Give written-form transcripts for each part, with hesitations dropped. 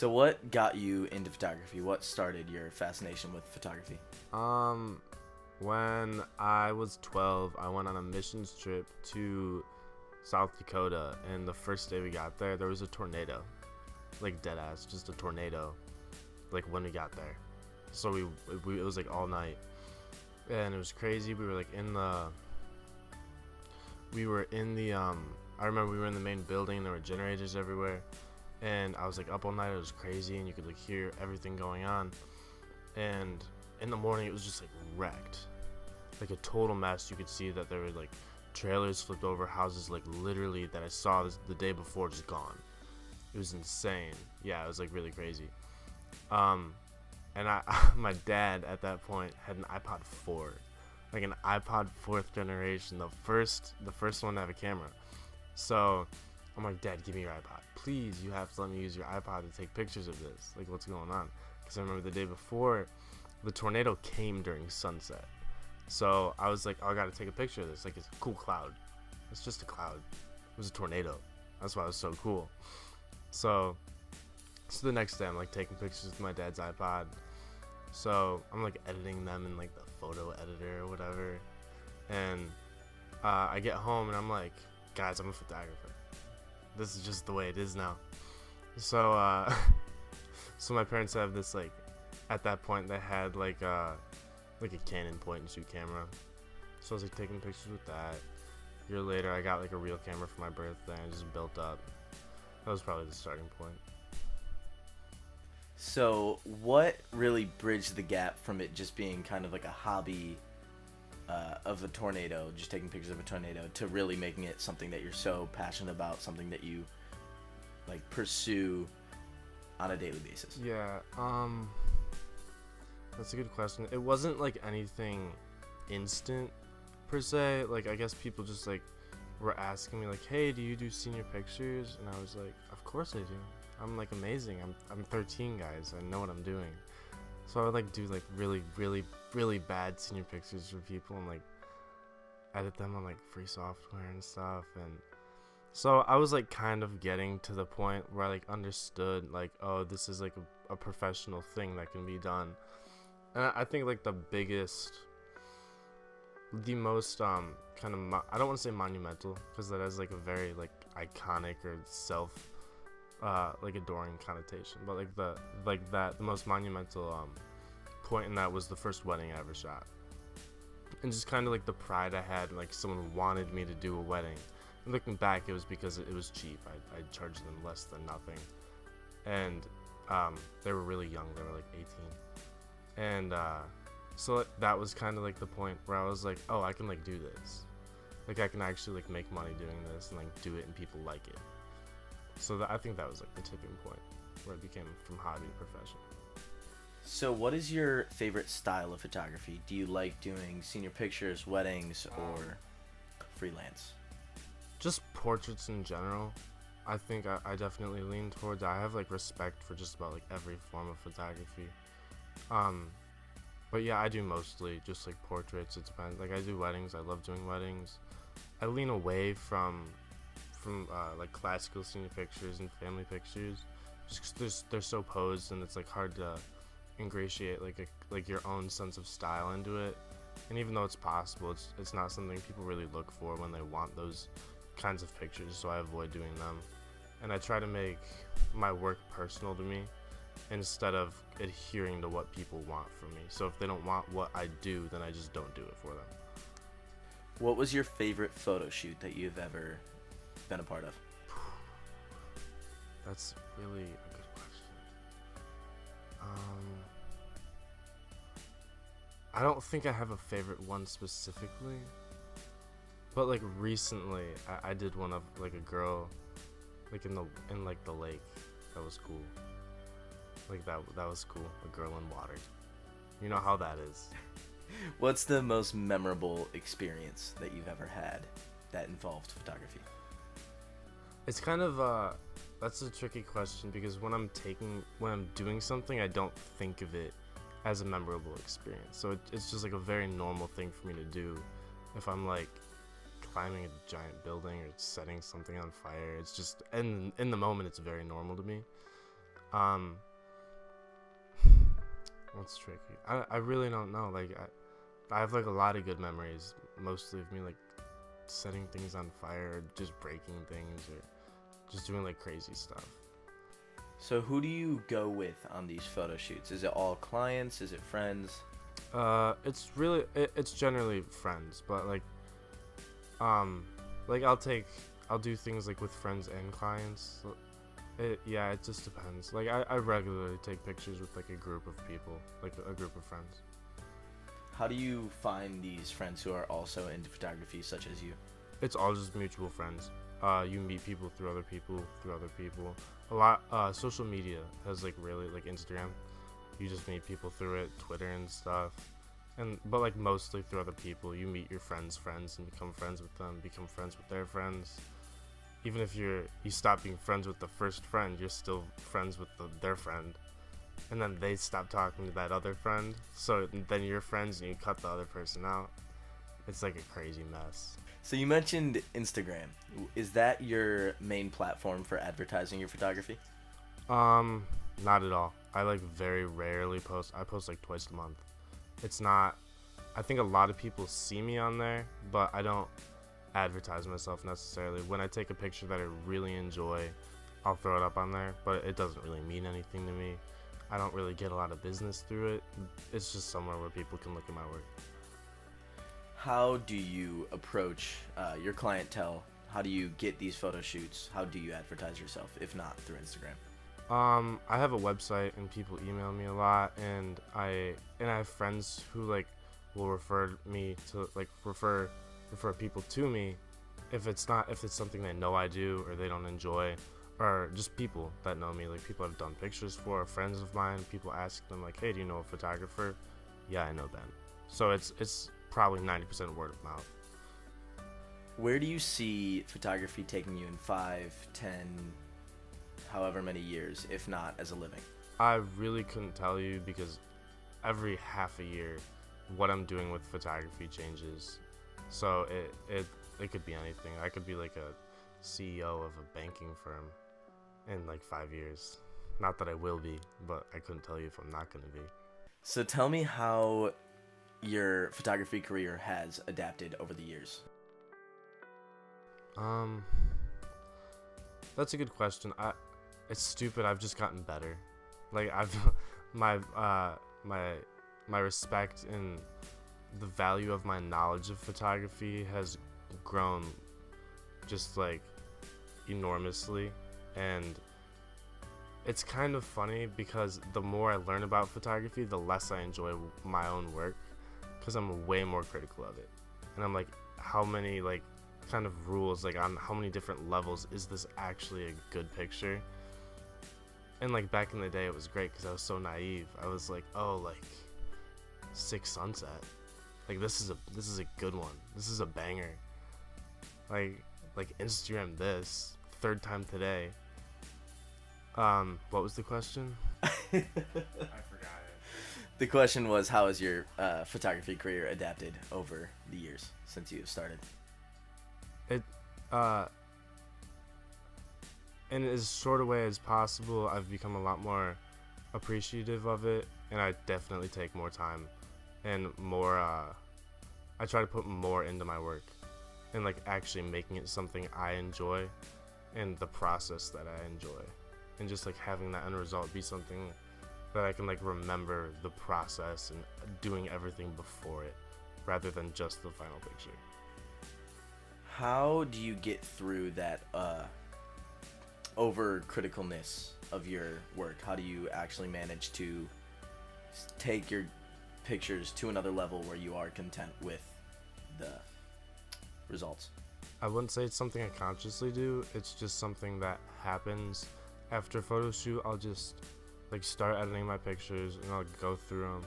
So what got you into photography? What started your fascination with photography? Um, when I was 12, I went on a missions trip to South Dakota, and the first day we got there, there was a tornado, like dead ass, just a tornado, like when we got there. So it was like all night, and it was crazy. We were in the I remember we were in the main building. There were generators everywhere, and I was like up all night. It was crazy, and you could like hear everything going on. And in the morning, it was just like wrecked, like a total mess. You could see that there were like trailers flipped over, houses like literally that I saw the day before just gone. It was insane. Yeah, it was like really crazy. Um, and I my dad at that point had an iPod 4, like an iPod fourth generation, the first one to have a camera. So I'm like, Dad, give me your iPod, please. You have to let me use your iPod to take pictures of this. Like, what's going on? Because I remember the day before, the tornado came during sunset. So I was like, oh, I gotta take a picture of this. Like, it's a cool cloud. It's just a cloud. It was a tornado. That's why it was so cool. So the next day, I'm like taking pictures with my dad's iPod. So I'm like editing them in like the photo editor or whatever. And I get home and I'm like, guys, I'm a photographer. This is just the way it is now. So so my parents have this, like, at that point they had like a Canon point and shoot camera. So I was like taking pictures with that. A year later, I got like a real camera for my birthday and just built up. That was probably the starting point. So what really bridged the gap from it just being kind of like a hobby of a tornado, just taking pictures of a tornado, to really making it something that you're so passionate about, something that you like pursue on a daily basis? Yeah, that's a good question. It wasn't like anything instant per se. Like, I guess people just like were asking me like, "Hey, do you do senior pictures?" And I was like, "Of course I do. I'm like amazing. I'm 13, guys. I know what I'm doing." So I would like do like really, really, really bad senior pictures for people and like edit them on like free software and stuff. And so I was like kind of getting to the point where I like understood like, oh, this is like a professional thing that can be done. And I think like the most kind of I don't want to say monumental, because that has like a very like iconic or self like adoring connotation, but the most monumental point in that was the first wedding I ever shot, and just kind of like the pride I had, like someone wanted me to do a wedding. And looking back, it was because it was cheap. I charged them less than nothing, and they were really young. They were like 18, and so that was kind of like the point where I was like, oh, I can like do this. Like, I can actually like make money doing this and like do it and people like it. So I think that was like the tipping point where it became from hobby to profession. So what is your favorite style of photography? Do you like doing senior pictures, weddings, or freelance? Just portraits in general. I think I definitely lean towards. I have like respect for just about like every form of photography. But yeah, I do mostly just like portraits. It depends. Like, I do weddings. I love doing weddings. I lean away from like classical senior pictures and family pictures, just 'cause they're so posed and it's like hard to ingratiate like your own sense of style into it. And even though it's possible, it's not something people really look for when they want those kinds of pictures. So I avoid doing them, and I try to make my work personal to me instead of adhering to what people want from me. So if they don't want what I do, then I just don't do it for them. What was your favorite photo shoot that you've ever been a part of? That's really a good question. I don't think I have a favorite one specifically, but like recently I did one of like a girl like in like the lake. That was cool. Like that was cool. A girl in water. You know how that is. What's the most memorable experience that you've ever had that involved photography? It's kind of that's a tricky question, because when I'm doing something, I don't think of it as a memorable experience. So it's just like a very normal thing for me to do. If I'm like climbing a giant building or setting something on fire, it's just in the moment it's very normal to me. Um, what's tricky? I really don't know. Like I have like a lot of good memories, mostly of me like setting things on fire, or just breaking things, or just doing like crazy stuff. So who do you go with on these photo shoots? Is it all clients? Is it friends? It's generally friends, but like I'll do things like with friends and clients. Yeah, it just depends. Like I regularly take pictures with like a group of people, like a group of friends. How do you find these friends who are also into photography, such as you? It's all just mutual friends. You meet people through other people, through other people. A lot. Social media has like really like Instagram. You just meet people through it, Twitter and stuff. But like mostly through other people. You meet your friends' friends and become friends with them. Become friends with their friends. Even if you stop being friends with the first friend, you're still friends with their friend. And then they stop talking to that other friend. So then you're friends and you cut the other person out. It's like a crazy mess. So you mentioned Instagram. Is that your main platform for advertising your photography? Not at all. I like very rarely post. I post like twice a month. It's not. I think a lot of people see me on there, but I don't advertise myself necessarily. When I take a picture that I really enjoy, I'll throw it up on there, but it doesn't really mean anything to me. I don't really get a lot of business through it. It's just somewhere where people can look at my work. How do you approach your clientele? How do you get these photo shoots? How do you advertise yourself, if not through Instagram? I have a website and people email me a lot, and I have friends who like will refer me to like refer people to me if it's something they know I do or they don't enjoy, or just people that know me, like people I've done pictures for, friends of mine. People ask them like, hey, do you know a photographer? Yeah, I know Ben. So it's probably 90% word of mouth. Where do you see photography taking you in 5, 10, however many years, if not as a living? I really couldn't tell you because every half a year what I'm doing with photography changes. So it could be anything. I could be like a CEO of a banking firm in like 5 years. Not that I will be, but I couldn't tell you if I'm not going to be. So tell me how your photography career has adapted over the years. That's a good question. It's stupid. I've just gotten better. Like I've my respect and the value of my knowledge of photography has grown just like enormously, and it's kind of funny because the more I learn about photography, the less I enjoy my own work because I'm way more critical of it. And I'm like, how many like kind of rules, like on how many different levels is this actually a good picture? And like back in the day it was great because I was so naive. I was like, oh, like Six Sunset, like this is a good one, this is a banger. Like Instagram this third time today. What was the question? I forgot it. The question was, how has your photography career adapted over the years since you started? It in as short a way as possible, I've become a lot more appreciative of it, and I definitely take more time and more I try to put more into my work and like actually making it something I enjoy and the process that I enjoy, and just like having that end result be something that I can like remember the process and doing everything before it rather than just the final picture. How do you get through that over criticalness of your work? How do you actually manage to take your pictures to another level where you are content with the results? I wouldn't say it's something I consciously do. It's just something that happens after a photo shoot. I'll just like start editing my pictures and I'll go through them,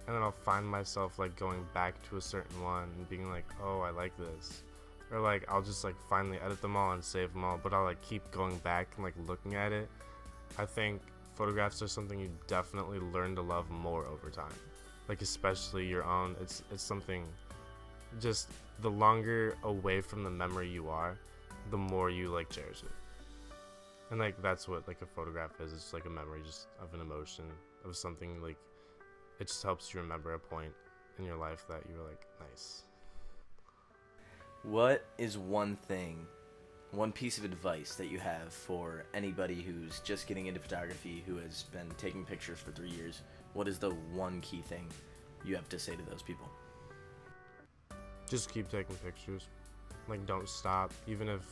and then I'll find myself like going back to a certain one and being like, oh, I like this. Or like I'll just like finally edit them all and save them all, but I'll like keep going back and like looking at it. I think photographs are something you definitely learn to love more over time. Like especially your own. It's something, just the longer away from the memory you are, the more you like cherish it. And like that's what like a photograph is. It's like a memory just of an emotion, of something. Like it just helps you remember a point in your life that you were like, nice. What is one piece of advice that you have for anybody who's just getting into photography, who has been taking pictures for 3 years? What is the one key thing you have to say to those people? Just keep taking pictures. Like don't stop, even if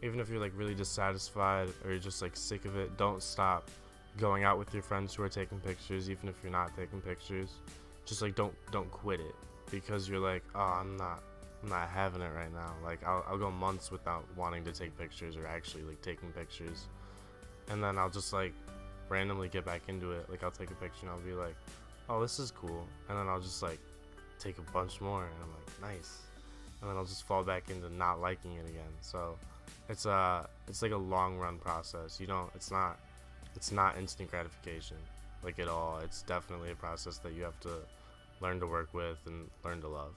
you're like really dissatisfied or you're just like sick of it. Don't stop going out with your friends who are taking pictures, even if you're not taking pictures. Just like don't quit it because you're like, oh, I'm not having it right now. Like I'll go months without wanting to take pictures or actually like taking pictures, and then I'll just like randomly get back into it. Like I'll take a picture and I'll be like, oh, this is cool, and then I'll just like take a bunch more and I'm like, nice, and then I'll just fall back into not liking it again. So it's like a long run process. It's not instant gratification like at all. It's definitely a process that you have to learn to work with and learn to love.